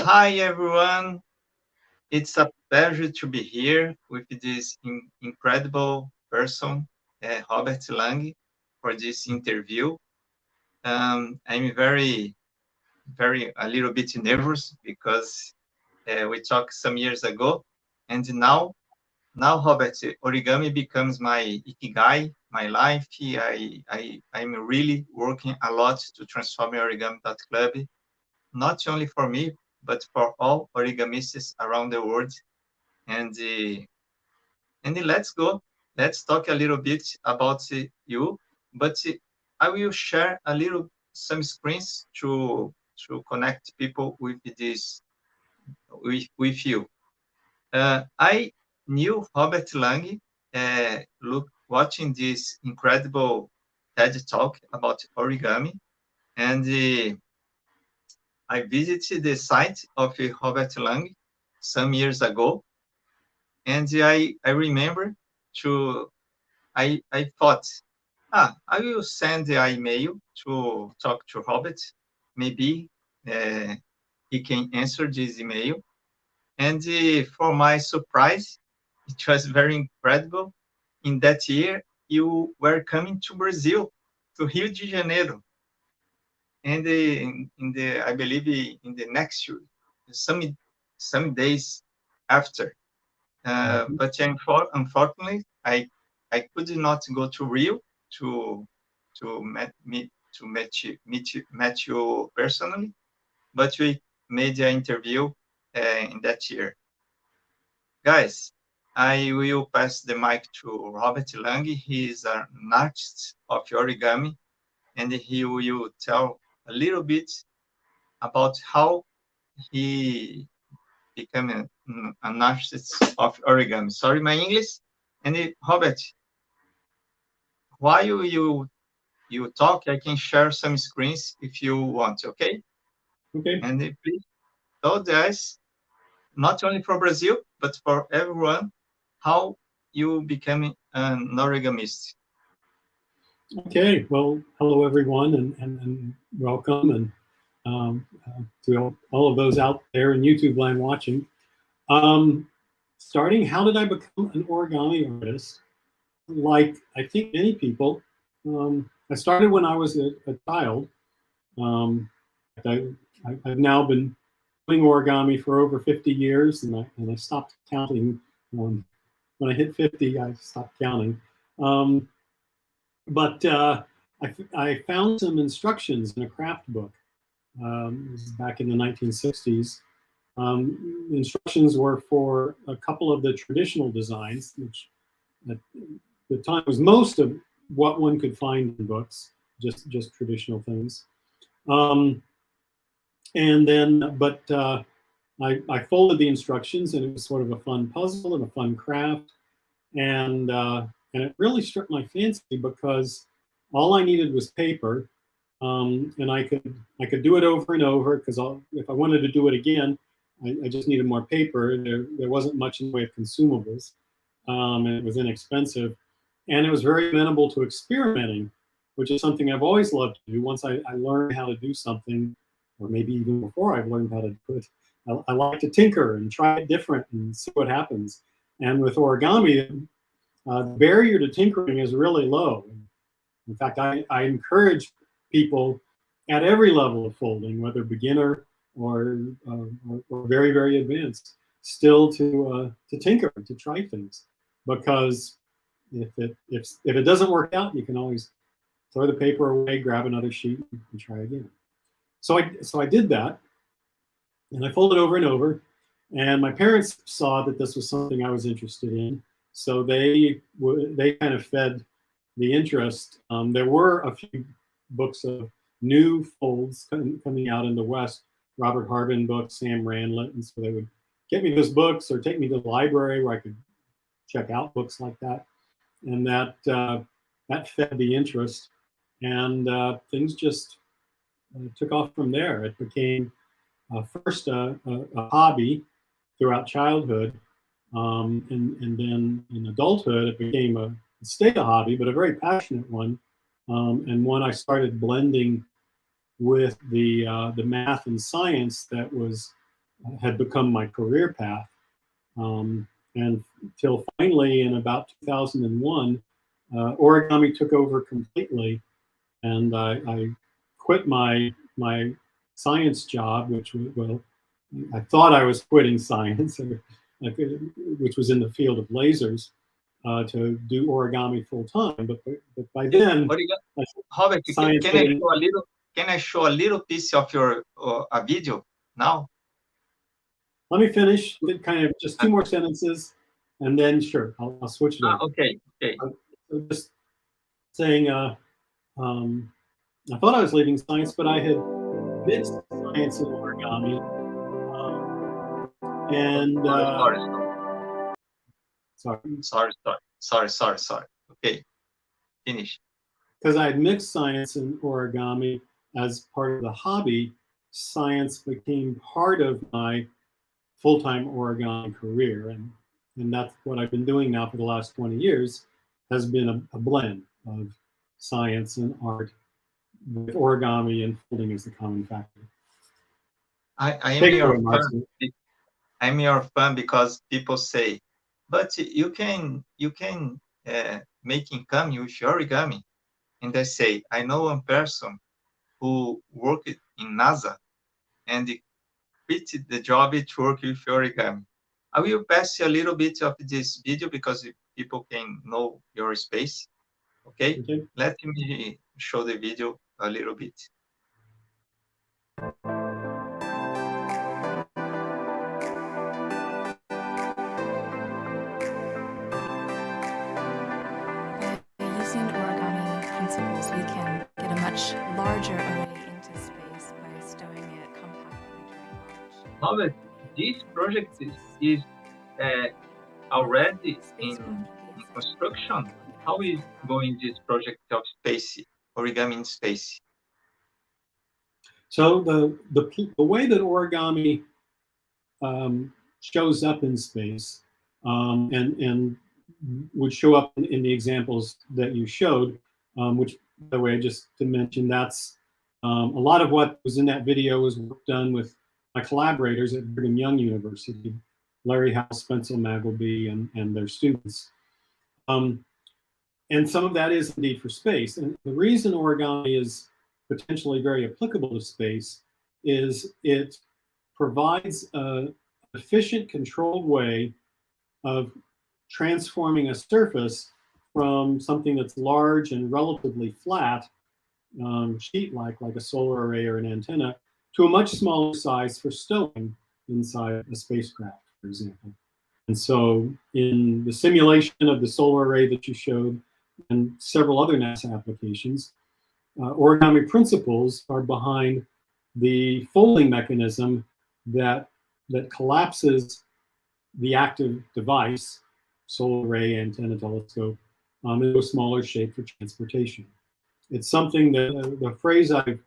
Hi, everyone. It's a pleasure to be here with this incredible person, Robert Lang, for this interview. I'm a little bit nervous because we talked some years ago, and now, Robert, origami becomes my ikigai, my life. I'm really working a lot to transform origami.club, not only for me, but for all origamists around the world. And let's go. Let's talk a little bit about you. But I will share a little some screens to connect people with this with you. I knew Robert Lang. Look, watching this incredible TED talk about origami, and I visited the site of Robert Lang some years ago, and I remember to I thought, I will send the email to talk to Robert. Maybe uh, he can answer this email. And for my surprise, it was very incredible. In that year, you were coming to Brazil, to Rio de Janeiro, and I believe in the next year, some some days after. But unfortunately, I could not go to Rio to meet you personally. But we made an interview in that year. Guys, I will pass the mic to Robert Lang. He is an artist of origami, and he will tell a little bit about how he became an artist of origami. Sorry, my English. And Robert, while you talk, I can share some screens if you want, okay? Okay. And please tell us, not only for Brazil, but for everyone, how you became an origamist. Okay. Well, hello everyone, and welcome, and to all of those out there in YouTube land watching. Starting, how did I become an origami artist? Like I think many people, I started when I was a child. Um, I've now been doing origami for over 50 years, and I stopped counting. When I hit 50, I stopped counting. Um, but I found some instructions in a craft book. This is back in the 1960s. Instructions were for a couple of the traditional designs, which at the time was most of what one could find in books, just traditional things. And then, but I folded the instructions, and it was sort of a fun puzzle and a fun craft, and it really struck my fancy because all I needed was paper, and I could do it over and over because if I wanted to do it again, I just needed more paper. There wasn't much in the way of consumables, and it was inexpensive, and it was very amenable to experimenting, which is something I've always loved to do. Once I learned how to do something, or maybe even before I've learned how to do it, I like to tinker and try it different and see what happens. And with origami, the barrier to tinkering is really low. In fact, I encourage people at every level of folding, whether beginner or very, very advanced, still to tinker, to try things, because if it doesn't work out, you can always throw the paper away, grab another sheet, and try again. So I did that, and I folded over and over. And my parents saw that this was something I was interested in, so they kind of fed the interest. There were a few books of new folds coming out in the West, Robert Harbin books, Sam Randlett, and so they would get me those books or take me to the library where I could check out books like that, and that fed the interest, and things just took off from there. It became first a hobby throughout childhood, and then in adulthood it became it stayed a hobby, but a very passionate one, and one I started blending with the math and science that was had become my career path. And till finally, in about 2001, origami took over completely, and I quit my science job, which was, well, I thought I was quitting science, which was in the field of lasers, to do origami full time. But by then, Robert, science can I show a little piece of your a video now? Let me finish, kind of just 2 more sentences, and then sure, I'll switch it over. Okay. Just saying, I thought I was leaving science, but I had mixed science and origami. Sorry. Okay, finish. Because I had mixed science and origami as part of the hobby, science became part of my full-time origami career, and that's what I've been doing now for the last 20 years, has been a blend of science and art, with origami and folding as the common factor. I'm your fan because people say, but you can make income with origami. And I say, I know one person who worked in NASA and quit the job to work with origami. I will pass you a little bit of this video because people can know your space. Okay? Let me show the video a little bit. Using origami principles, we can get a much larger array into space by stowing it compactly during launch. Robert, this project is already in construction. How is going this project of space, origami in space? So the way that origami shows up in space and would show up in the examples that you showed, which, by the way, just to mention, that's a lot of what was in that video was work done with my collaborators at Brigham Young University, Larry House, Spencer Magleby, and their students. And some of that is indeed for space. And the reason origami is potentially very applicable to space is it provides an efficient, controlled way of transforming a surface from something that's large and relatively flat, sheet-like, like a solar array or an antenna, to a much smaller size for stowing inside a spacecraft, for example. And so in the simulation of the solar array that you showed and several other NASA applications, origami principles are behind the folding mechanism that collapses the active device, solar array, antenna, telescope, into a smaller shape for transportation. It's something that the phrase I've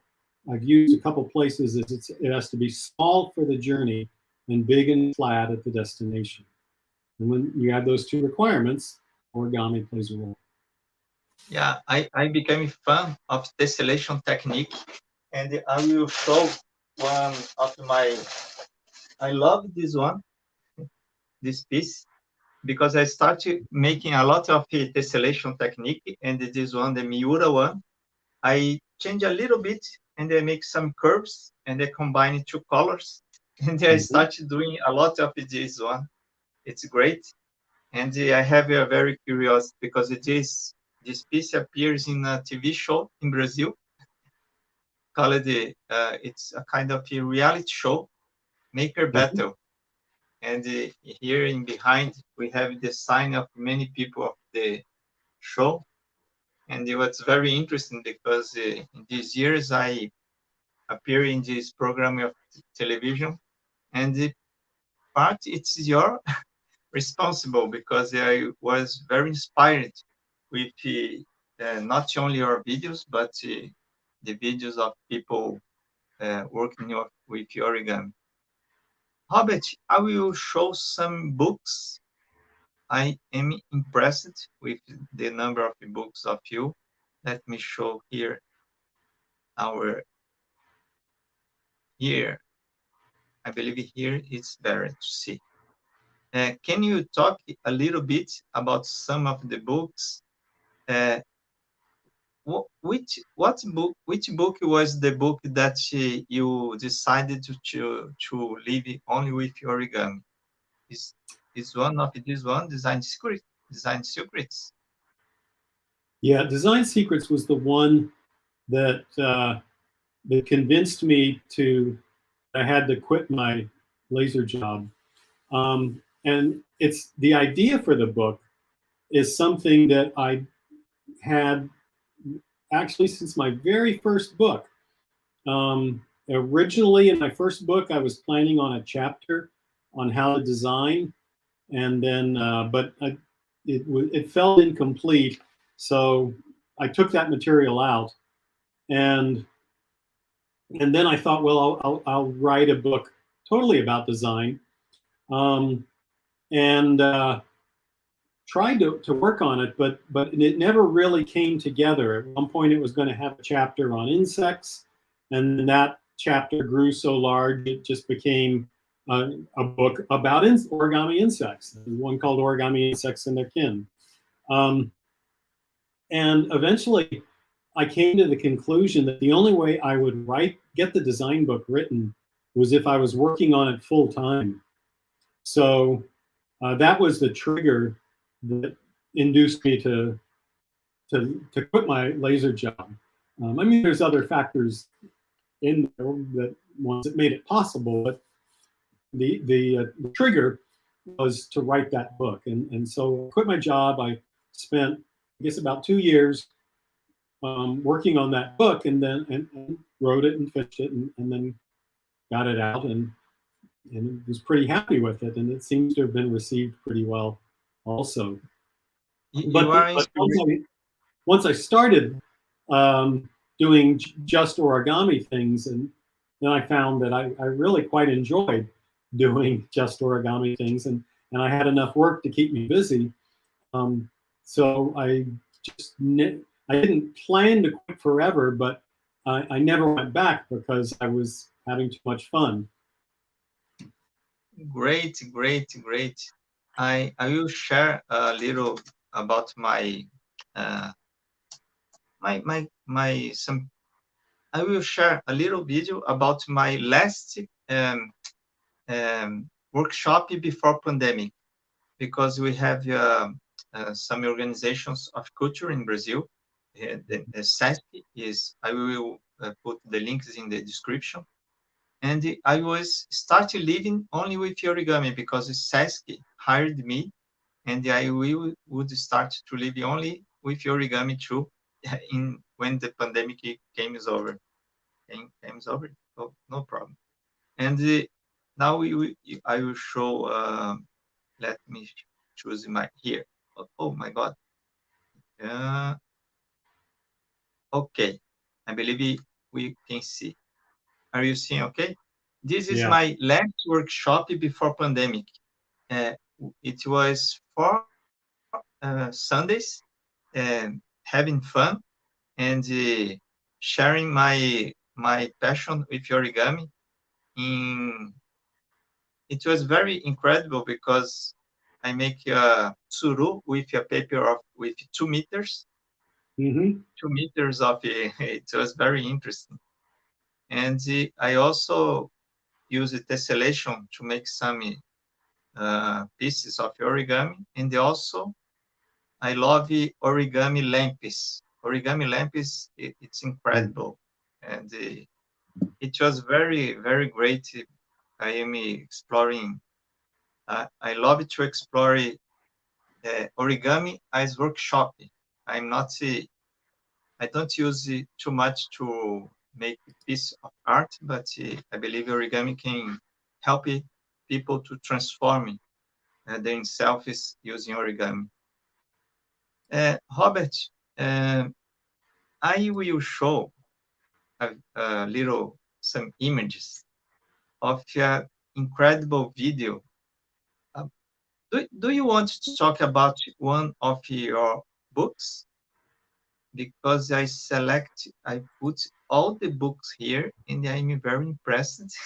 used a couple places is it has to be small for the journey and big and flat at the destination. And when you have those two requirements, origami plays a role. Yeah, I became a fan of tessellation technique, and I will show one of my. I love this one, this piece, because I started making a lot of tessellation technique, and this one, the Miura one, I change a little bit, and I make some curves, and I combine two colors, and I started doing a lot of this one. It's great, and I have a very curious because this piece appears in a TV show in Brazil called it's a kind of a reality show, Maker Battle. And here in behind, we have the sign of many people of the show. And it was very interesting because in these years, I appear in this program of television. And the part, it's your responsible because I was very inspired with not only your videos, but the videos of people working with origami. Robert, I will show some books. I am impressed with the number of books of you. Let me show here. I believe here it's better to see. Can you talk a little bit about some of the books? Which book was the book that you decided to live only with origami? Is one of this one Design Secrets? Yeah, Design Secrets was the one that that convinced me to I had to quit my laser job. And it's the idea for the book is something that I had actually since my very first book. Originally, in my first book, I was planning on a chapter on how to design, and then it felt incomplete, so I took that material out, and then I thought, well, I'll write a book totally about design, and tried to work on it, but it never really came together. At one point, it was going to have a chapter on insects, and that chapter grew so large it just became a book about origami insects. One called Origami Insects and Their Kin. And eventually, I came to the conclusion that the only way I would get the design book written was if I was working on it full time. So that was the trigger that induced me to quit my laser job. I mean, there's other factors in there that ones that made it possible, but the trigger was to write that book, and so I quit my job. I spent, I guess, about 2 years working on that book, and then and wrote it and finished it, and then got it out, and was pretty happy with it, and it seems to have been received pretty well also. But once I started doing just origami things, and then I found that I really quite enjoyed doing just origami things, and I had enough work to keep me busy. So I didn't plan to quit forever, but I never went back because I was having too much fun. Great. I will share a little about I will share a little video about my last workshop before pandemic, because we have some organizations of culture in Brazil. The SESC is, I will put the links in the description. And I was started living only with origami because SESC hired me, and I would start to live only with origami too when the pandemic came over. Oh, no problem. And now I will show. Let me choose my here. Oh my God. Okay, I believe we can see. Are you seeing okay? This is my last workshop before pandemic. It was 4 Sundays, having fun and sharing my passion with origami. It was very incredible because I make a tsuru with a paper with 2 meters. 2 meters of it was very interesting. And I also use tessellation to make some pieces of origami. And also, I love origami lamps. Origami lamps, it's incredible. And it was very, very great. I am exploring. I love to explore origami as workshop. I'm not. I don't use it too much to make a piece of art, but I believe origami can help people to transform themselves using origami. Robert, I will show some images of an incredible video. Do you want to talk about one of your books? Because I put all the books here, and I'm very impressed.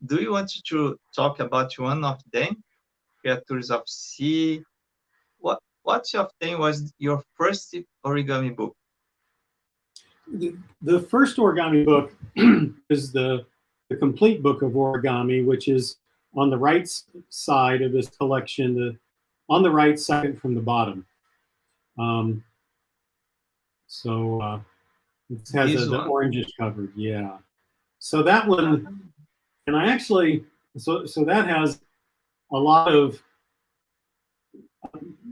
do you want to talk about one of them, Creatures of Sea? What of them was your first origami book? The first origami book is the complete book of origami, which is on the right side of this collection, on the right, second from the bottom. So it has the orangish covered, yeah. So that one, and I actually, so that has a lot of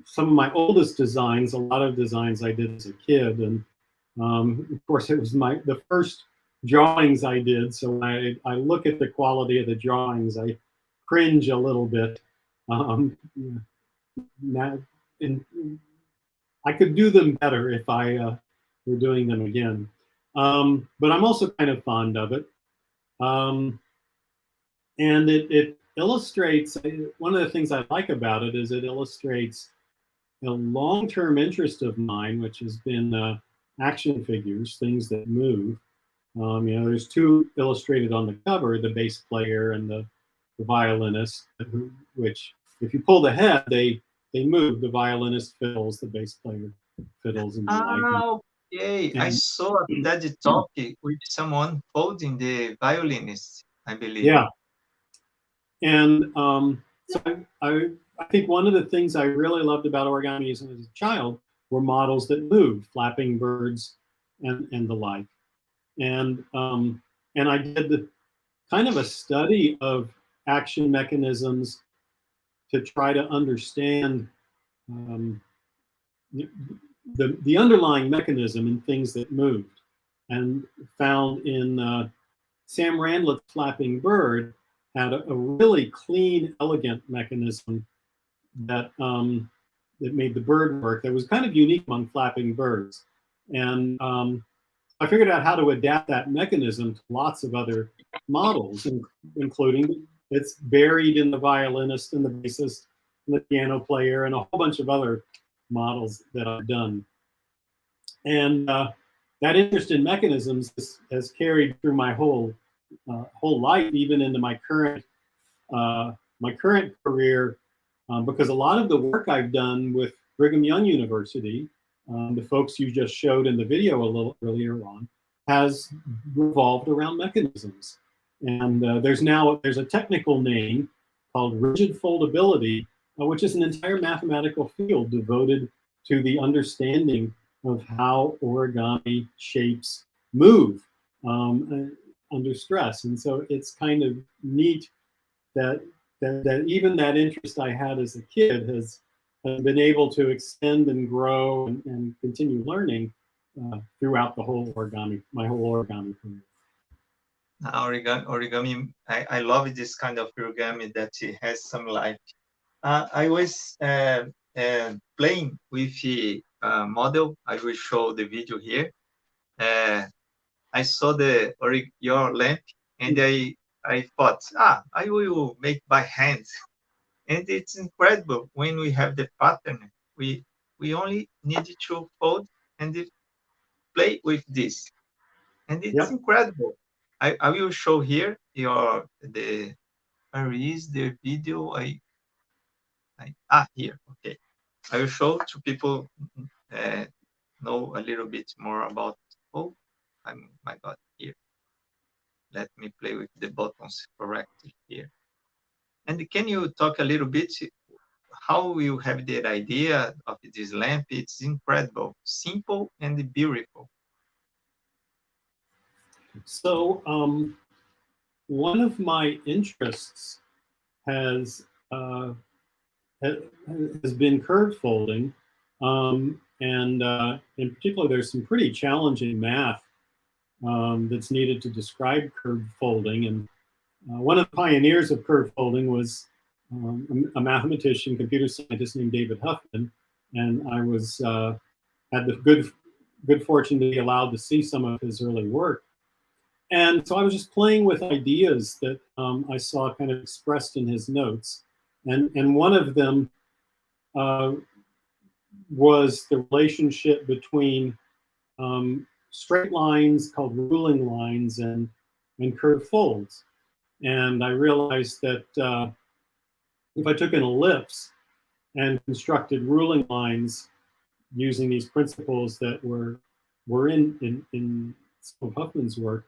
some of my oldest designs, a lot of designs I did as a kid, and of course it was the first drawings I did. So when I look at the quality of the drawings, I cringe a little bit. Now, I could do them better if I were doing them again. But I'm also kind of fond of it. And it illustrates, one of the things I like about it is it illustrates a long-term interest of mine, which has been action figures, things that move. There's two illustrated on the cover, the bass player and the violinist, which if you pull the head, they move. The violinist fiddles, the bass player fiddles, and okay. I saw a TED talk with someone holding the violinist, I believe. Yeah. And so I think one of the things I really loved about origami as a child were models that moved, flapping birds and the like. And I did kind of a study of action mechanisms to try to understand the underlying mechanism in things that moved, and found in Sam Randlett's Flapping Bird had a really clean, elegant mechanism that that made the bird work. That was kind of unique among flapping birds, and I figured out how to adapt that mechanism to lots of other models, including it's buried in the violinist and the bassist and the piano player and a whole bunch of other models that I've done. And that interest in mechanisms has carried through my whole life, even into my current career, because a lot of the work I've done with Brigham Young University, the folks you just showed in the video a little earlier on, has revolved around mechanisms. And there's a technical name called rigid foldability, which is an entire mathematical field devoted to the understanding of how origami shapes move under stress. And so it's kind of neat that even that interest I had as a kid has been able to extend and grow and continue learning throughout my whole origami career. Origami, I love this kind of origami that has some life. I was playing with a model. I will show the video here. I saw your lamp, and I thought, I will make by hand. And it's incredible when we have the pattern. We only need to fold and play with this, and it's incredible. I will show here where is the video? Here. Okay, I will show to people know a little bit more about. Oh, my God, here. Let me play with the buttons correctly here. And can you talk a little bit how you have the idea of this lamp? It's incredible, simple and beautiful. So one of my interests has been curve folding, and in particular, there's some pretty challenging math that's needed to describe curve folding. And one of the pioneers of curve folding was a mathematician, computer scientist named David Huffman, and I was had the good fortune to be allowed to see some of his early work. And so I was just playing with ideas that I saw kind of expressed in his notes. And one of them was the relationship between straight lines called ruling lines and curved folds. And I realized that if I took an ellipse and constructed ruling lines using these principles that were in some of Huffman's work,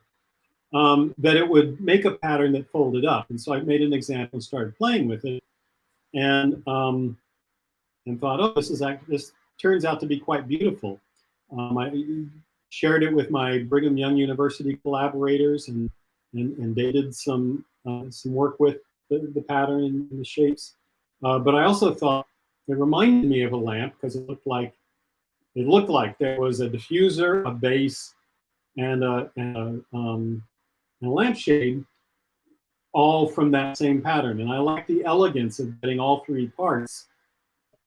that it would make a pattern that folded up. And so I made an example and started playing with it, and thought, oh, this turns out to be quite beautiful. I shared it with my Brigham Young University collaborators, and they did some work with the pattern and the shapes. But I also thought it reminded me of a lamp because it looked like there was a diffuser, a base, and a lampshade, all from that same pattern. And I like the elegance of getting all three parts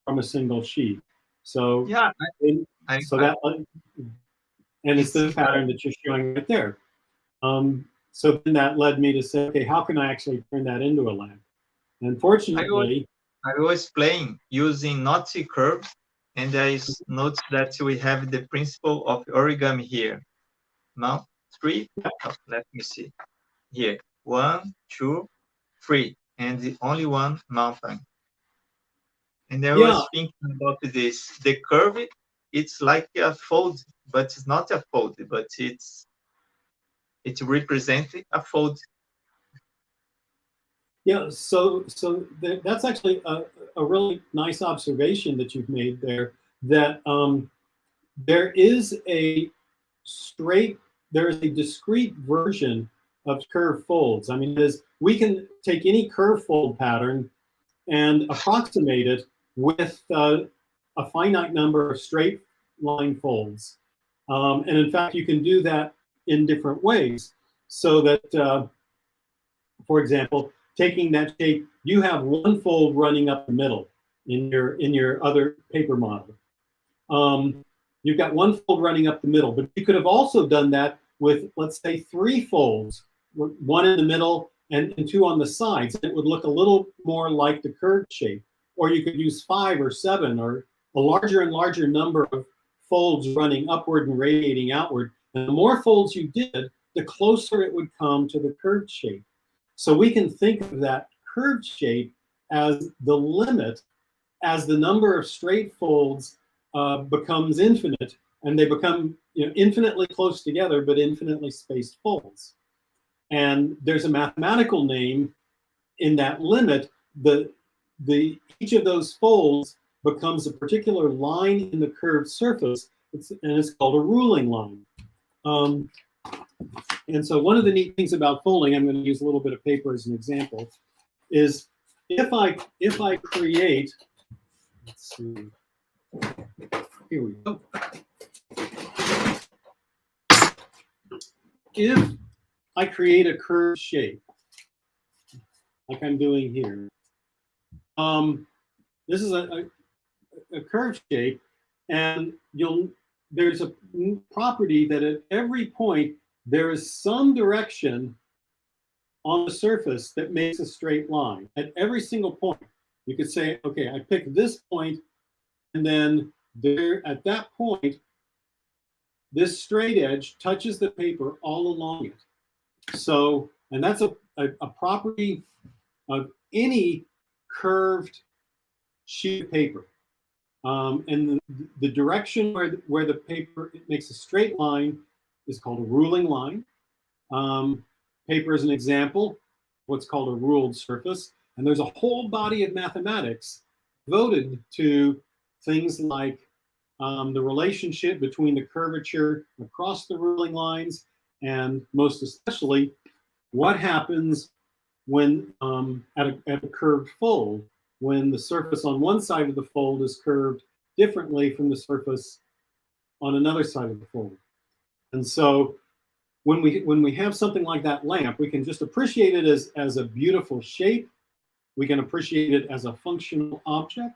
from a single sheet. So Yeah, and it's the pattern that you're showing right there. So then that led me to say, okay, how can I actually turn that into a lamp? And fortunately, I was playing using not curves, and I noticed that we have the principle of origami here. Now, 3, let me see. Here, 1, 2, 3, and the only one mountain. And I was thinking about this. The curve, it's like a fold, but it's not a fold, but it represents a fold. Yeah, so that's actually a really nice observation that you've made there, that there is a discrete version of curve folds. I mean, we can take any curve fold pattern and approximate it with a finite number of straight line folds. And in fact, you can do that in different ways, so that, for example, taking that shape, you have one fold running up the middle in your other paper model. You've got one fold running up the middle, but you could have also done that with, let's say, 3 folds, one in the middle and 2 on the sides. It would look a little more like the curved shape. Or you could use 5 or 7 or a larger and larger number of folds running upward and radiating outward. And the more folds you did, the closer it would come to the curved shape. So we can think of that curved shape as the limit as the number of straight folds becomes infinite, and they become infinitely close together, but infinitely spaced folds. And there's a mathematical name in that limit. Each of those folds becomes a particular line in the curved surface, and it's called a ruling line. And so one of the neat things about folding, I'm going to use a little bit of paper as an example, is if I create, let's see, here we go. If I create a curved shape, like I'm doing here, this is a curved shape, and there's a property that at every point there is some direction on the surface that makes a straight line. At every single point, you could say, okay, I pick this point, and then there at that point, this straight edge touches the paper all along it. So, and that's a property of any curved sheet of paper. And the direction where the paper makes a straight line is called a ruling line. Paper is an example, what's called a ruled surface. And there's a whole body of mathematics devoted to things like the relationship between the curvature across the ruling lines, and most especially what happens when at a curved fold, when the surface on one side of the fold is curved differently from the surface on another side of the fold. And so when we have something like that lamp, we can just appreciate it as a beautiful shape. We can appreciate it as a functional object,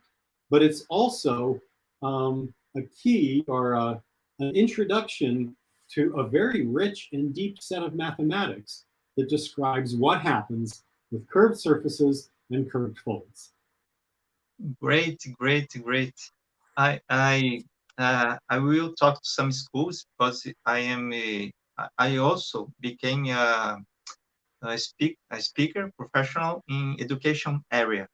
but it's also a key or an introduction to a very rich and deep set of mathematics that describes what happens with curved surfaces and curved folds. Great, great, great. I will talk to some schools, because I also became a speaker, professional in education area.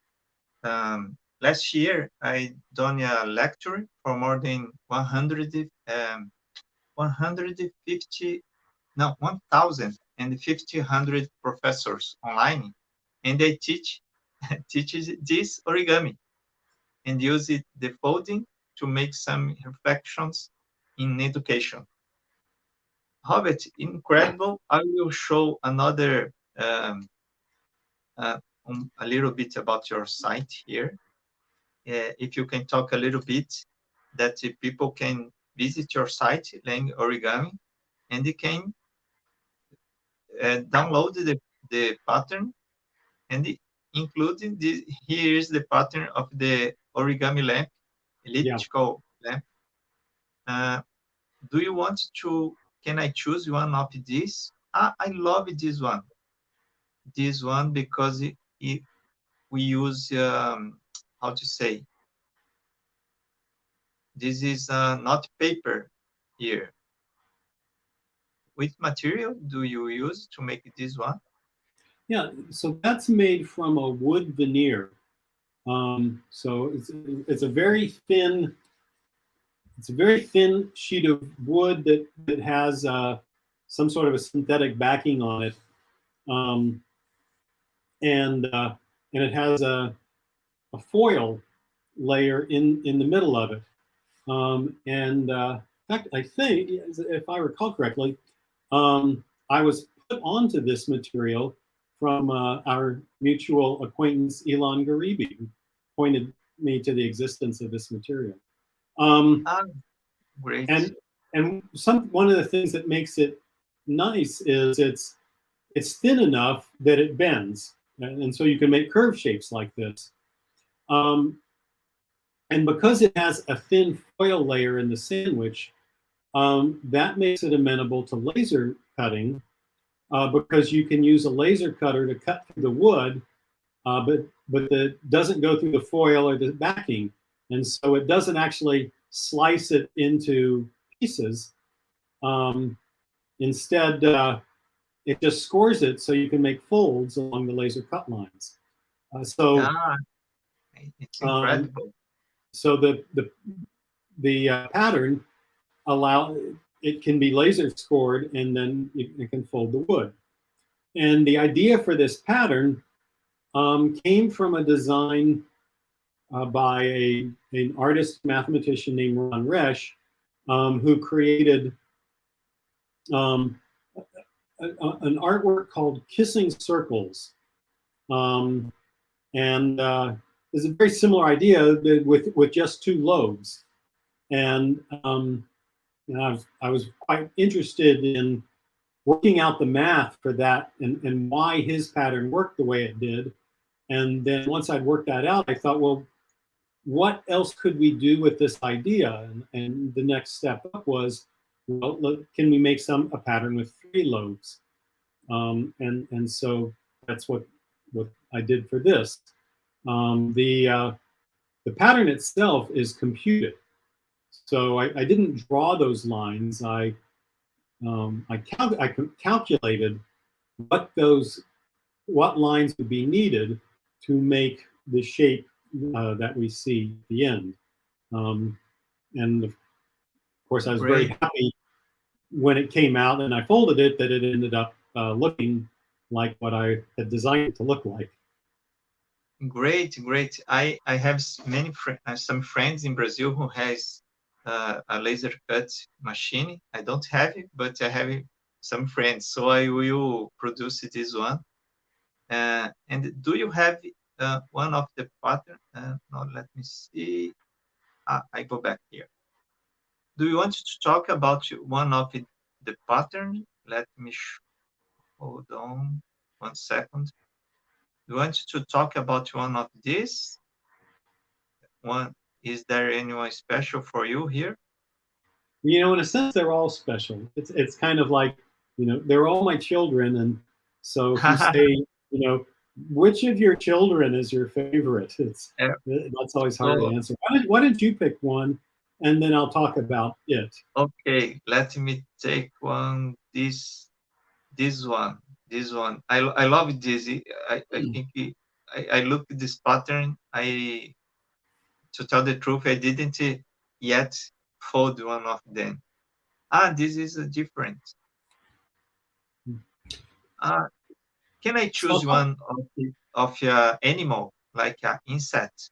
Last year, I done a lecture for more than 150, no, 1,500 professors online, and they teaches this origami and use it the folding to make some reflections in education. Robert, incredible. I will show another a little bit about your site here. If you can talk a little bit that people can visit your site, Lang Origami, and they can download the pattern and including here is the pattern of the origami lamp, elliptical lamp. Do you want to, can I choose one of these? I love this one. This one because we use, how to say, this is not paper here. Which material do you use to make this one? Yeah, so that's made from a wood veneer. So it's a very thin, sheet of wood that has some sort of a synthetic backing on it, and it has a foil layer in the middle of it. In fact, I think, if I recall correctly, I was put onto this material from our mutual acquaintance Elon Garibi, who pointed me to the existence of this material. Great. And one of the things that makes it nice is it's thin enough that it bends, and so you can make curve shapes like this. And because it has a thin foil layer in the sandwich, that makes it amenable to laser cutting, because you can use a laser cutter to cut through the wood, but it doesn't go through the foil or the backing, and so it doesn't actually slice it into pieces. Instead, it just scores it so you can make folds along the laser cut lines. It's incredible. So the pattern it can be laser scored, and then it can fold the wood. And the idea for this pattern came from a design by an artist mathematician named Ron Resch, who created an artwork called Kissing Circles. And it's a very similar idea with just two lobes. And I was quite interested in working out the math for that and why his pattern worked the way it did. And then once I'd worked that out, I thought, well, what else could we do with this idea? And the next step up was, well, can we make a pattern with three lobes? And so that's what I did for this. The pattern itself is computed. So I didn't draw those lines. I calculated what lines would be needed to make the shape that we see at the end. And of course, I was very happy when it came out and I folded it that it ended up looking like what I had designed it to look like. Great. I have some friends in Brazil who has a laser cut machine. I don't have it, but I have some friends, so I will produce this one. And do you have one of the pattern? No, let me see. I go back here. Do you want to talk about one of the pattern? Let me hold on 1 second. Do you want to talk about one of these? Is there anyone special for you here? You know, in a sense, they're all special. It's kind of like, they're all my children, and so if you say, which of your children is your favorite? That's always hard to answer. Why don't you pick one, and then I'll talk about it. Okay, let me take one. This one. This one, I love this. I think I look at this pattern. To tell the truth, I didn't yet fold one of them. This is different. Can I choose So, one of animal, like an insect?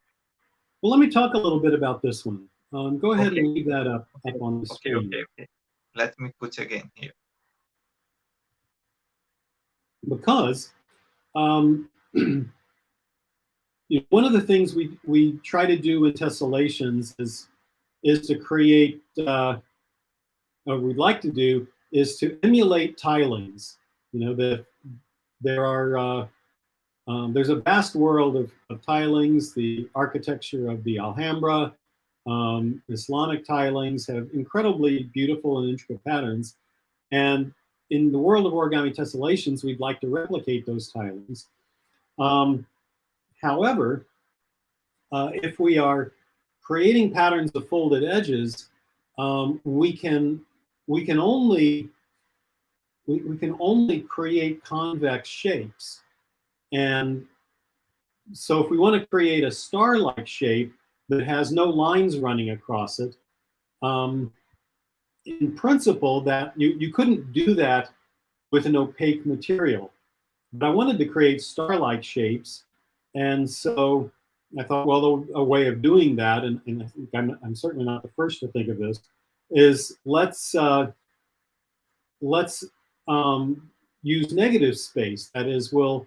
well, let me talk a little bit about this one. Go ahead Okay. and leave that up on the screen. Okay. Let me put again here. Because one of the things we try to do in tessellations is to create, what we'd like to do is to emulate tilings. There's a vast world of tilings. The architecture of the Alhambra, Islamic tilings have incredibly beautiful and intricate patterns. And in the world of origami tessellations, we'd like to replicate those tilings. However, if we are creating patterns of folded edges, we can only create convex shapes. And so if we want to create a star-like shape that has no lines running across it, in principle, that you couldn't do that with an opaque material. But I wanted to create star-like shapes, and so I thought, well, a way of doing that, and I think I'm certainly not the first to think of this, is let's use negative space. That is, we'll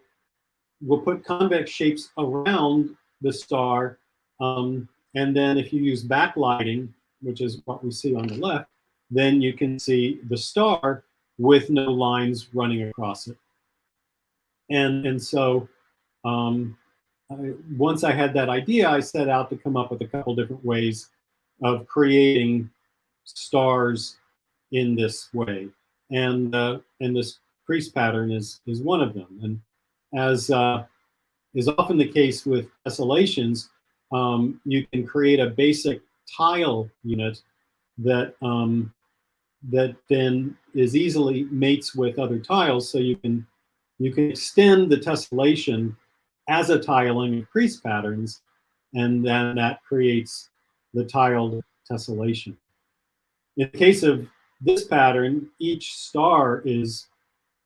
put convex shapes around the star, and then if you use backlighting, which is what we see on the left, then you can see the star with no lines running across it. And so once I had that idea, I set out to come up with a couple different ways of creating stars in this way. And this crease pattern is one of them. And as is often the case with tessellations, you can create a basic tile unit that that then is easily mates with other tiles, so you can extend the tessellation as a tiling of crease patterns, and then that creates the tiled tessellation. In the case of this pattern, each star is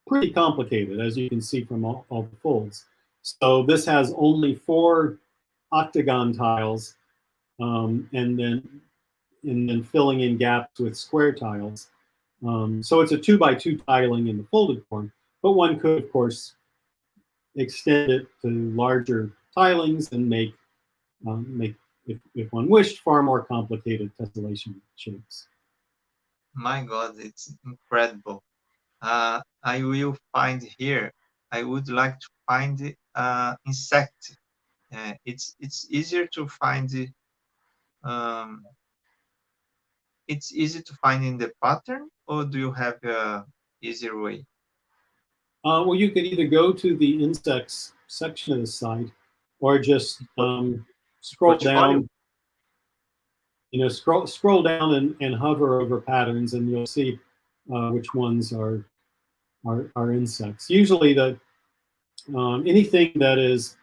pretty complicated, as you can see from all the folds. So this has only 4 octagon tiles, and then filling in gaps with square tiles. So it's a 2x2 tiling in the folded form, but one could, of course, extend it to larger tilings and make if one wished, far more complicated tessellation shapes. My God, it's incredible. I will find here. I would like to find insect. It's easier to find. It's easy to find in the pattern, or do you have a easier way? Well, you could either go to the insects section of the site, or just scroll down. Scroll down and hover over patterns, and you'll see which ones are insects. Usually, anything that is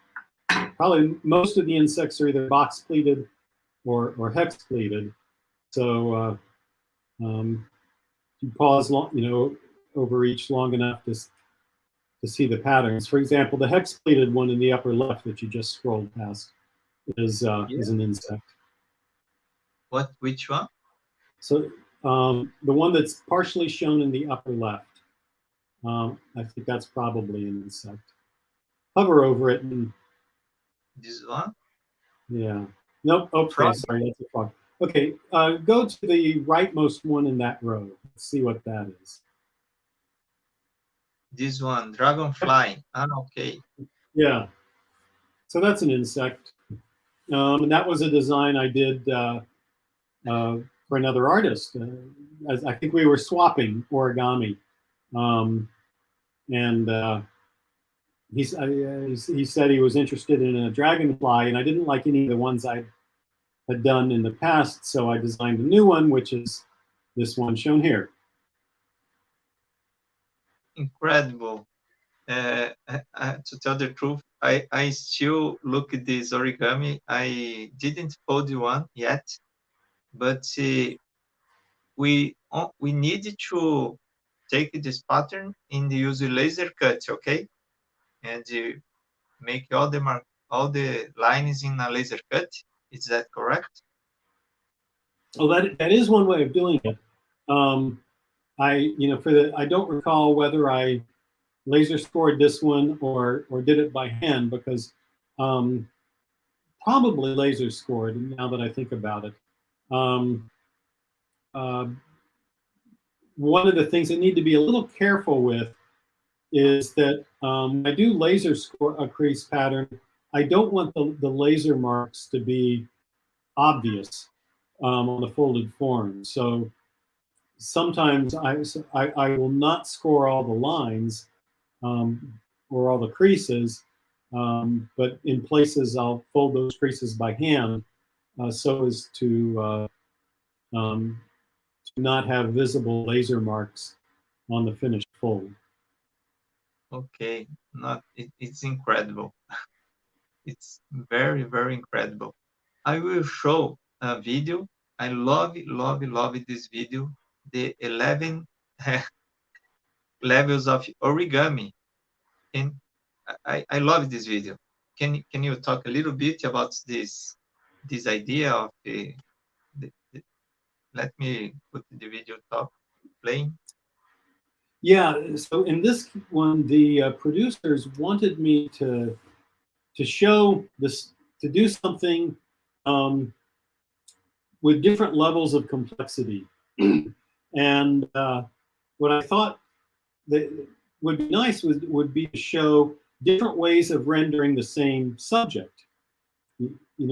probably most of the insects are either box pleated or hex pleated. So you pause over each long enough to see the patterns. For example, the hex pleated one in the upper left that you just scrolled past is an insect. Which one? So the one that's partially shown in the upper left. I think that's probably an insect. Hover over it and. This one? Yeah. Nope. Okay, sorry, that's a frog. Okay, go to the rightmost one in that row. Let's see what that is. This one, dragonfly. Okay. Yeah. So that's an insect. And that was a design I did for another artist. As I think we were swapping origami. He said he was interested in a dragonfly, and I didn't like any of the ones I had done in the past, so I designed a new one, which is this one shown here. Incredible. To tell the truth, I still look at this origami. I didn't fold one yet, but we need to take this pattern and use a laser cut, okay? And make all the lines in a laser cut. Is that correct? Oh, that is one way of doing it. I don't recall whether I laser scored this one or did it by hand, because probably laser scored, now that I think about it. Uh, One of the things I need to be a little careful with is that I do laser score a crease pattern. I don't want the laser marks to be obvious on the folded form. So sometimes I will not score all the lines or all the creases, but in places I'll fold those creases by hand so as to not have visible laser marks on the finished fold. Okay, it's incredible. It's very, very incredible. I will show a video. I love this video. The 11 levels of origami. And I love this video. Can you talk a little bit about this idea of let me put the video top playing. Yeah, so in this one, the producers wanted me to show this, to do something with different levels of complexity. And what I thought that would be nice would be to show different ways of rendering the same subject.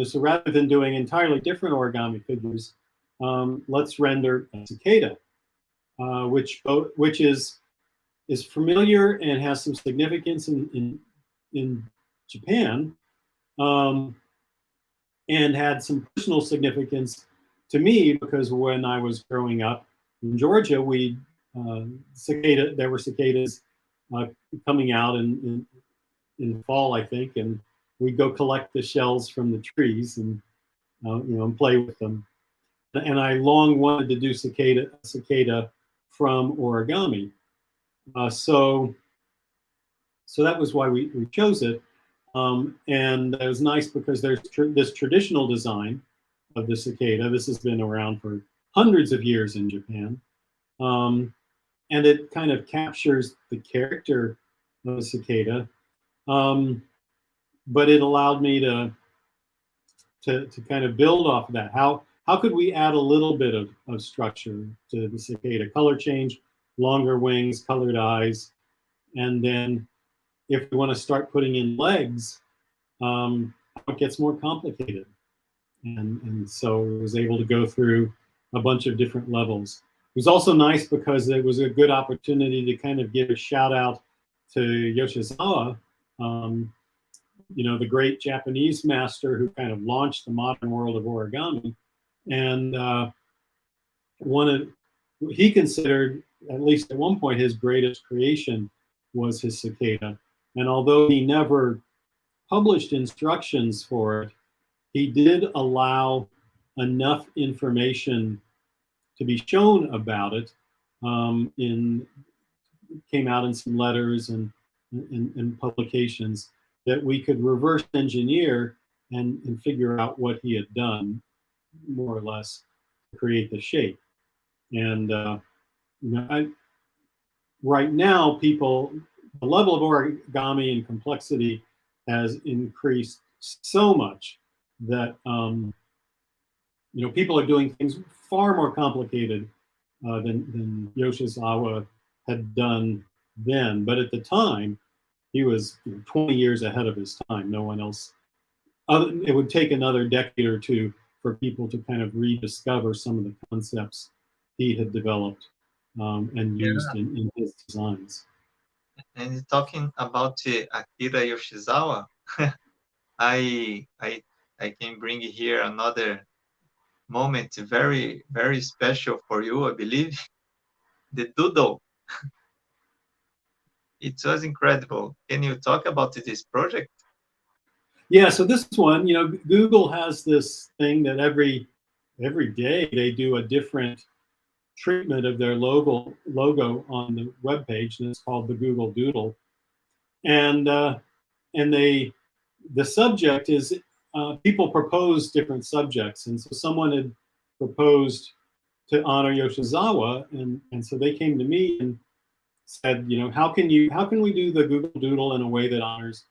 So rather than doing entirely different origami figures, let's render a cicada, which is familiar and has some significance in Japan, and had some personal significance to me, because when I was growing up in Georgia, there were cicadas coming out in fall, I think, and we'd go collect the shells from the trees and and play with them. And I long wanted to do cicada from origami. So that was why we chose it. And it was nice because there's this traditional design of the cicada. This has been around for hundreds of years in Japan. And it kind of captures the character of a cicada. But it allowed me to kind of build off of that. How could we add a little bit of structure to the cicada? Color change, longer wings, colored eyes, and then if we want to start putting in legs, it gets more complicated. And so I was able to go through a bunch of different levels. It was also nice because it was a good opportunity to kind of give a shout out to Yoshizawa, the great Japanese master who kind of launched the modern world of origami. And he considered, at least at one point, his greatest creation was his cicada. And although he never published instructions for it, he did allow enough information to be shown about it. Came out in some letters and publications that we could reverse engineer and figure out what he had done, more or less, to create the shape. And right now, the level of origami and complexity has increased so much that people are doing things far more complicated than Yoshizawa had done then. But at the time, he was 20 years ahead of his time. No one else. It would take another decade or two for people to kind of rediscover some of the concepts he had developed and used in his designs. And talking about Akira Yoshizawa, I can bring here another moment, very, very special for you, I believe. The Doodle. it was incredible. Can you talk about this project? Yeah, so this one, Google has this thing that every day they do a different treatment of their logo on the web page, and it's called the Google Doodle. And the subject is people propose different subjects, and so someone had proposed to honor Yoshizawa, and so they came to me and said, how can we do the Google Doodle in a way that honors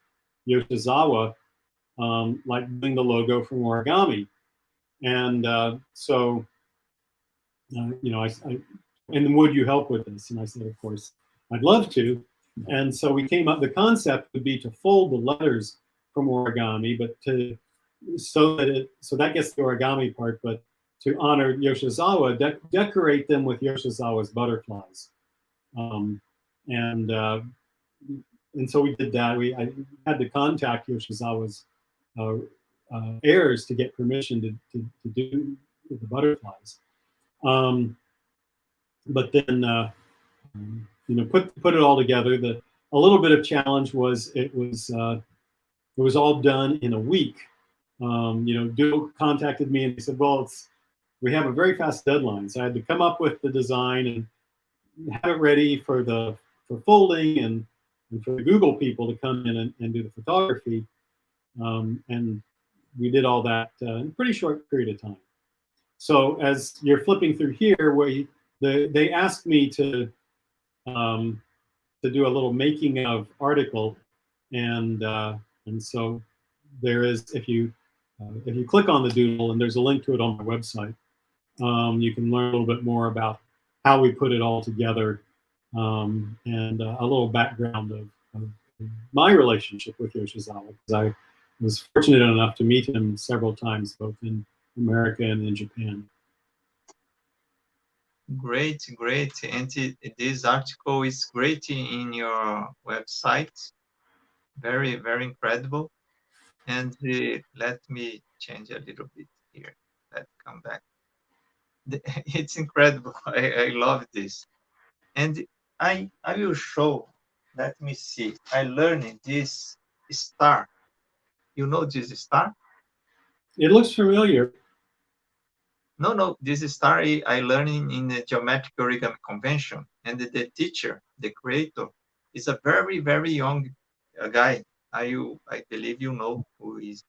Yoshizawa, like doing the logo from Origami? And so, and would you help with this? And I said, of course, I'd love to. And so we came up, the concept would be to fold the letters from Origami, but so that gets the Origami part, but to honor Yoshizawa, decorate them with Yoshizawa's butterflies. And so we did that. I had to contact Yoshizawa's heirs to get permission to do the butterflies. But then, put it all together. A little bit of challenge was it was all done in a week. Doodle contacted me and he said, well, we have a very fast deadline. So I had to come up with the design and have it ready for folding and for the Google people to come in and do the photography. And we did all that in a pretty short period of time. So as you're flipping through here, they asked me to do a little making of article, and so there is, if you click on the Doodle, and there's a link to it on my website, you can learn a little bit more about how we put it all together, and a little background of my relationship with Yoshizawa, because I was fortunate enough to meet him several times, both in America and in Japan. Great. And this article is great in your website. Very, very incredible. And let me change a little bit here. Let's come back. It's incredible. I love this. And I will show. Let me see. I learned this star. You know this star? It looks familiar. No, this star I learned in the Geometric Origami Convention, and the teacher, the creator, is a very, very young guy. I believe you know who is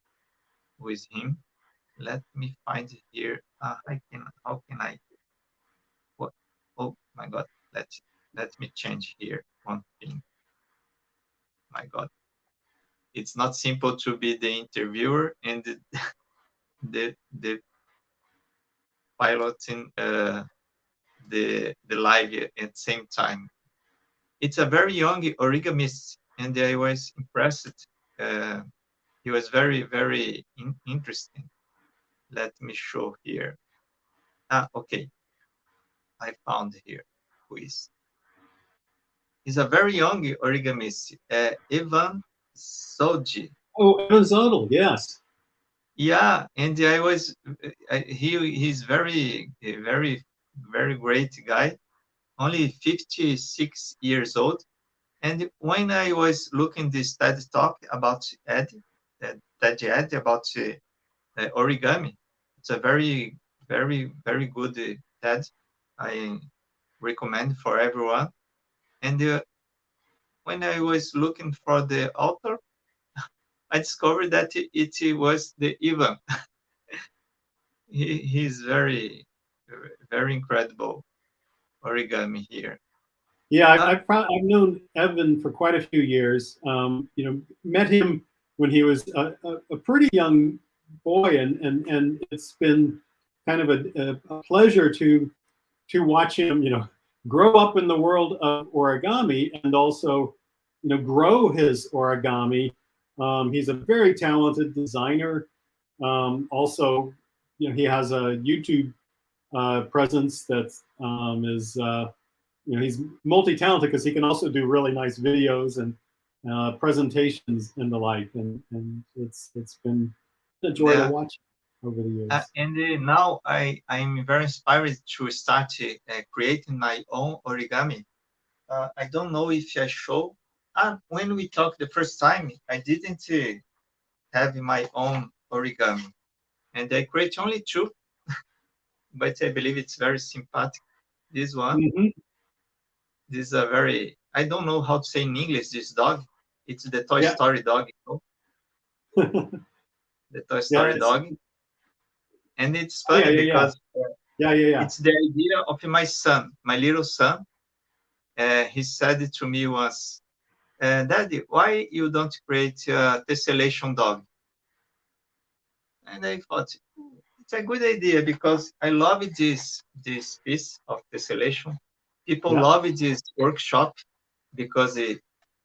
him. Let me find it here. How can I? What? Oh my God! Let me change here one thing. My God, it's not simple to be the interviewer and the piloting the live at the same time. It's a very young origamist, and I was impressed. He was very, very interesting. Let me show here. Okay. I found here who is. He's a very young origamist, Ivan Soji. Oh, Evan Zodel, yes. Yeah, and I was he's very, very, very great guy, only 56 years old. And when I was looking this TED talk about Ed about origami, it's a very, very, very good TED. I recommend for everyone. And when I was looking for the author, I discovered that it was the Ivan. He's very, very incredible origami here. Yeah, I've known Evan for quite a few years. Met him when he was a pretty young boy, and it's been kind of a pleasure to watch him, grow up in the world of origami and also, grow his origami. He's a very talented designer. Also, he has a YouTube presence that is, he's multi-talented because he can also do really nice videos and presentations and the like. And it's been a joy to watch over the years. And now I'm very inspired to start creating my own origami. I don't know if I show when we talked the first time, I didn't have my own origami, and I create only two, but I believe it's very sympathetic. This one, Mm-hmm. this is a very, I don't know how to say in English, this dog. It's the Toy Yeah. Story dog, you know? The Toy Yeah. Story dog. And it's Oh, yeah. funny because Yeah. it's the idea of my son, my little son. He said to me once, Daddy, why you don't create a tessellation dog? And I thought, it's a good idea because I love this piece of tessellation. People Yeah. love this workshop because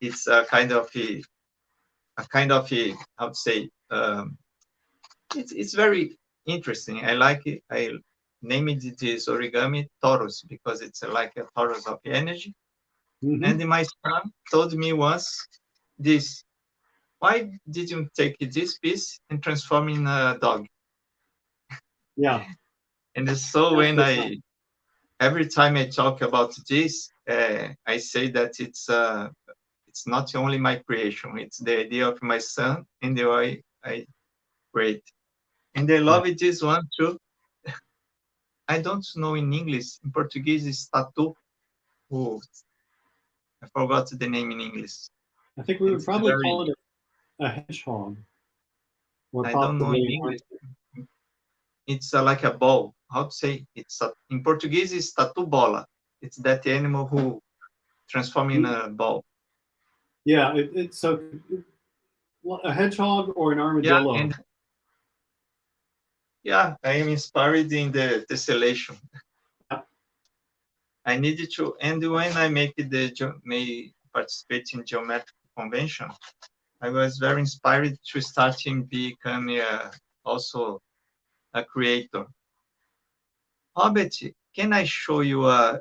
it's a how to say, it's very interesting. I like it. I named it this origami Taurus because it's like a Taurus of energy. Mm-hmm. And my son told me once this, why did you take this piece and transform in a dog? Yeah. And so That's when so fun. every time I talk about this, I say that it's not only my creation, it's the idea of my son and the way I create. And I Yeah. love this one too. I don't know in English. In Portuguese, it's tatu. Oh, I forgot the name in English. I think we would It's probably call very, it a hedgehog, or I don't know in possibly an English. ostrich. It's like a ball. How to say? In Portuguese, it's tatu bola. It's that animal who transform in a ball. Yeah. It's so a hedgehog or an Yeah, armadillo. and yeah, I am inspired in the tessellation. Yeah. I needed to, and when I may participate in geometric convention, I was very inspired to start in becoming also a creator. Robert, can I show you a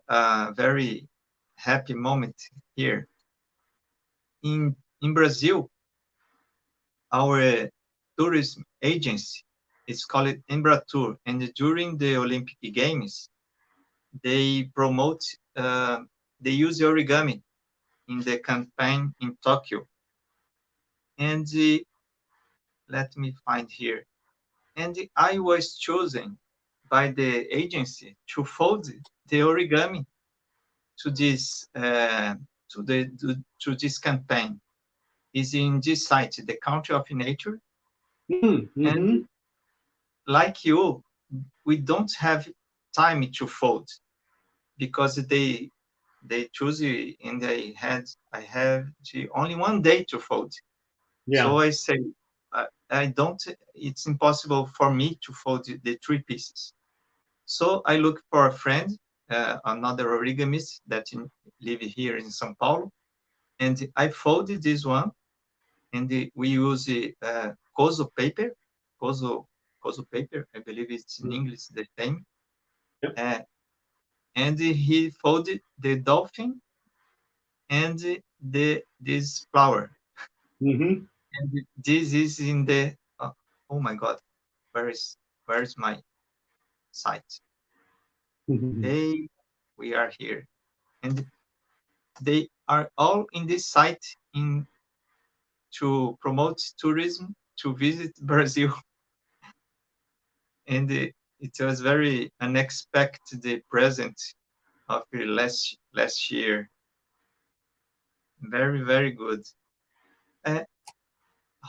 very happy moment here? In Brazil, our tourism agency is called Embratur, and during the Olympic Games, they promote, they use origami in the campaign in Tokyo. And let me find here. And I was chosen by the agency to fold the origami to this to this campaign. Is in this site, the Country of Nature, and Mm-hmm. like you, we don't have time to fold because they choose it and I have only one day to fold. Yeah. So I say I don't. It's impossible for me to fold the three pieces. So I look for a friend, another origamist that live here in São Paulo, and I folded this one, and we use Kozo paper, Kozo Kozo paper. I believe it's in English the same. Yep. And he folded the dolphin and this flower. Mm-hmm. And this is in the oh my God, where is my site? Mm-hmm. We are here, and they are all in this site in to promote tourism to visit Brazil. And it was very unexpected present of the last year. Very, very good. Uh,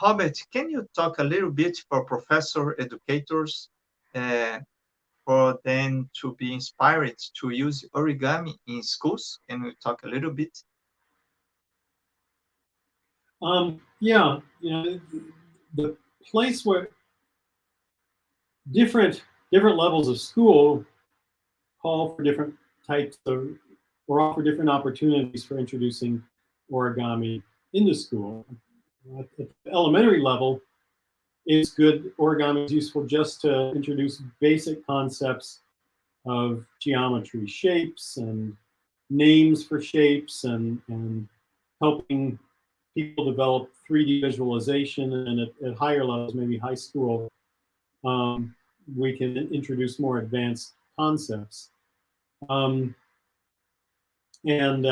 Robert, can you talk a little bit for professor educators uh, for them to be inspired to use origami in schools? Can we talk a little bit? Yeah, the place where different levels of school call for different types of or offer different opportunities for introducing origami into school. At the elementary level, it's good. Origami is useful just to introduce basic concepts of geometry, shapes, and names for shapes, and helping people develop 3D visualization. And at higher levels, maybe high school, we can introduce more advanced concepts. Um, and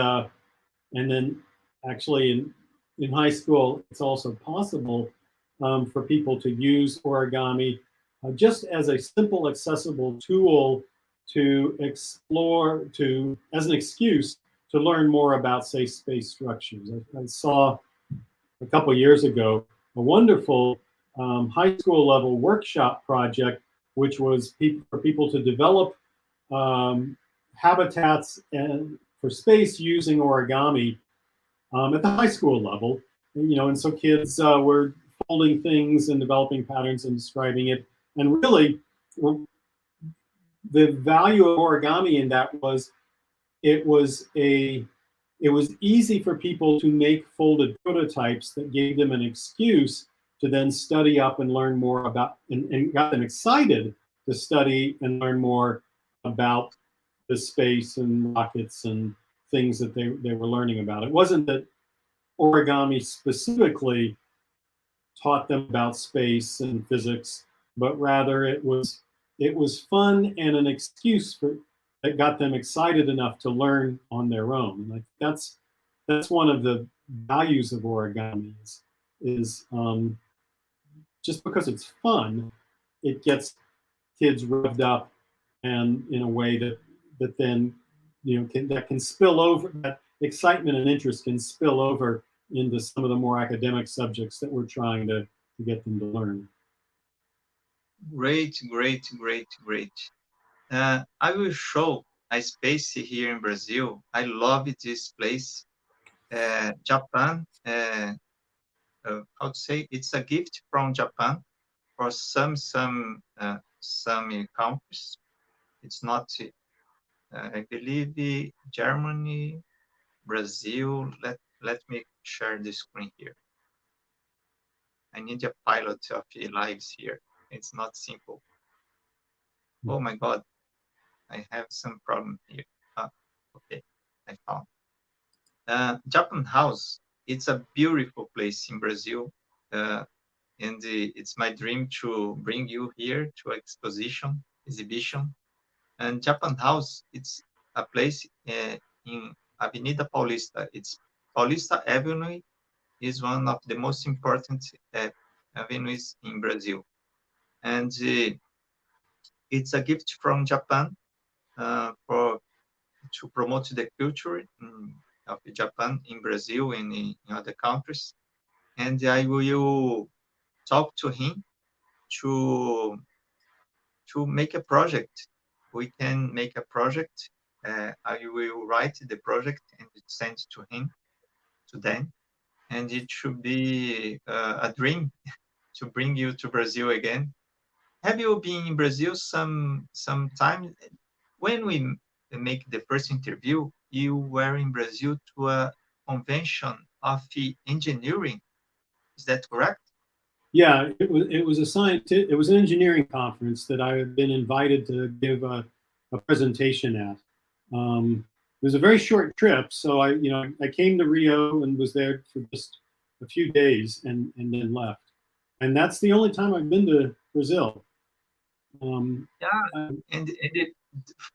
then actually in high school, it's also possible for people to use origami just as a simple, accessible tool to explore, as an excuse to learn more about, say, space structures. I saw a couple of years ago a wonderful high school level workshop project, which was for people to develop habitats for space using origami at the high school level. And so kids were folding things and developing patterns and describing it. And really, the value of origami in that was it was easy for people to make folded prototypes that gave them an excuse to then study up and learn more about, and got them excited to study and learn more about the space and rockets and things that they were learning about. It wasn't that origami specifically taught them about space and physics, but rather it was fun and an excuse that got them excited enough to learn on their own. And that's one of the values of origami is just because it's fun, it gets kids revved up, and in a way that then that can spill over, that excitement and interest can spill over into some of the more academic subjects that we're trying to get them to learn. Great. I will show a space here in Brazil. I love this place. Japan, how to say, it's a gift from Japan for some countries. It's not, I believe, Germany, Brazil. Let me share the screen here. I need a pilot of lives here. It's not simple. Oh my God, I have some problem here. Okay, I found. Japan House, it's a beautiful place in Brazil. And it's my dream to bring you here to exhibition. And Japan House, it's a place in Avenida Paulista. It's Paulista Avenue is one of the most important avenues in Brazil. And it's a gift from Japan to promote the culture of Japan in Brazil and in other countries. And I will talk to him to make a project. We can make a project. I will write the project and send to him, to them. And it should be a dream to bring you to Brazil again. Have you been in Brazil some time? When we make the first interview, you were in Brazil to a convention of engineering. Is that correct? Yeah, it was it was an engineering conference that I had been invited to give a presentation at. It was a very short trip, so I came to Rio and was there for just a few days and then left. And that's the only time I've been to Brazil. Yeah, and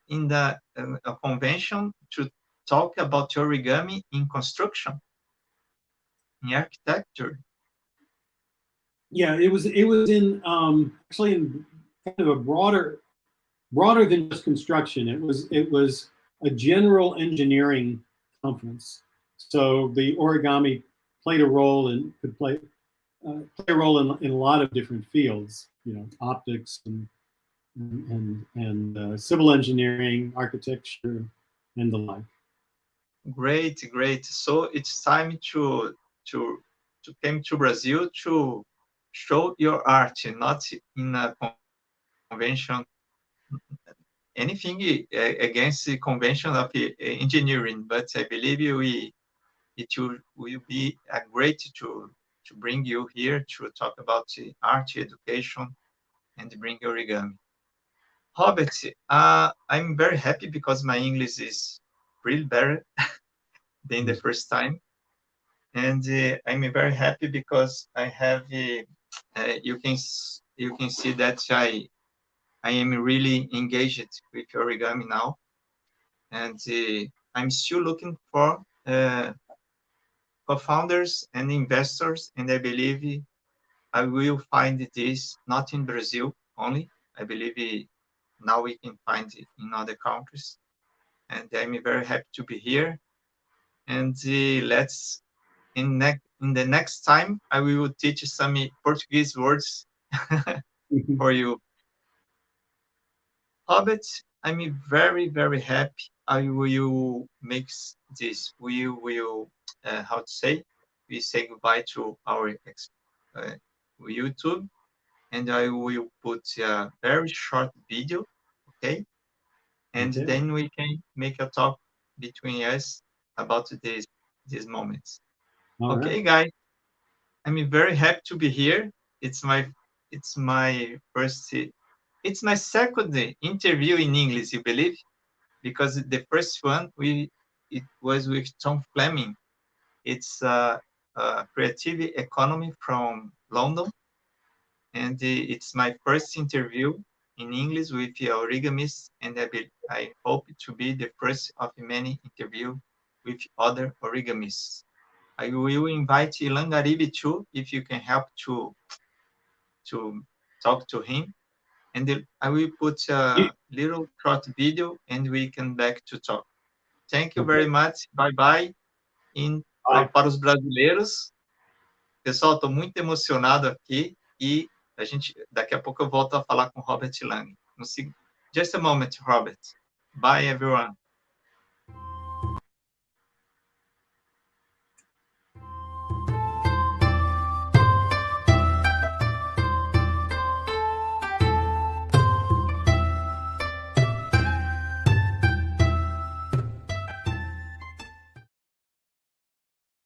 in the a convention to talk about origami in construction, in architecture. Yeah, it was in actually in kind of a broader than just construction. It was a general engineering conference. So the origami played a role and could play a role in a lot of different fields. Optics and civil engineering, architecture, and the like. Great. So it's time to come to Brazil to show your art, not in a convention. Anything against the convention of engineering, but I believe it will be a great to bring you here to talk about art education and bring origami. Robert, I'm very happy because my English is really better than the first time. And I'm very happy because I have, you can see that I am really engaged with origami now. And I'm still looking for co-founders and investors, and I believe I will find this not in Brazil only. I believe now we can find it in other countries. And I'm very happy to be here. And let's, in the next time, I will teach some Portuguese words for you. Robert, I'm very, very happy. I will make this. We will, how to say? We say goodbye to our YouTube, and I will put a very short video, okay? And Okay. then we can make a talk between us about these moments. All Okay, right. guys, I'm very happy to be here. It's my first, it's my second interview in English, you believe? Because the first one it was with Tom Fleming. It's a creative economy from London, and it's my first interview in English with the origamist, and I hope to be the first of many interviews with other origamists. I will invite Ilan Garibi too, if you can help to talk to him. And I will put a little short video and we can back to talk. Thank you very Okay. much. Bye bye. Bye. Para os brasileiros, pessoal, estou muito emocionado aqui e daqui a pouco eu volto a falar com o Robert Lang. Just a moment, Robert. Bye, everyone.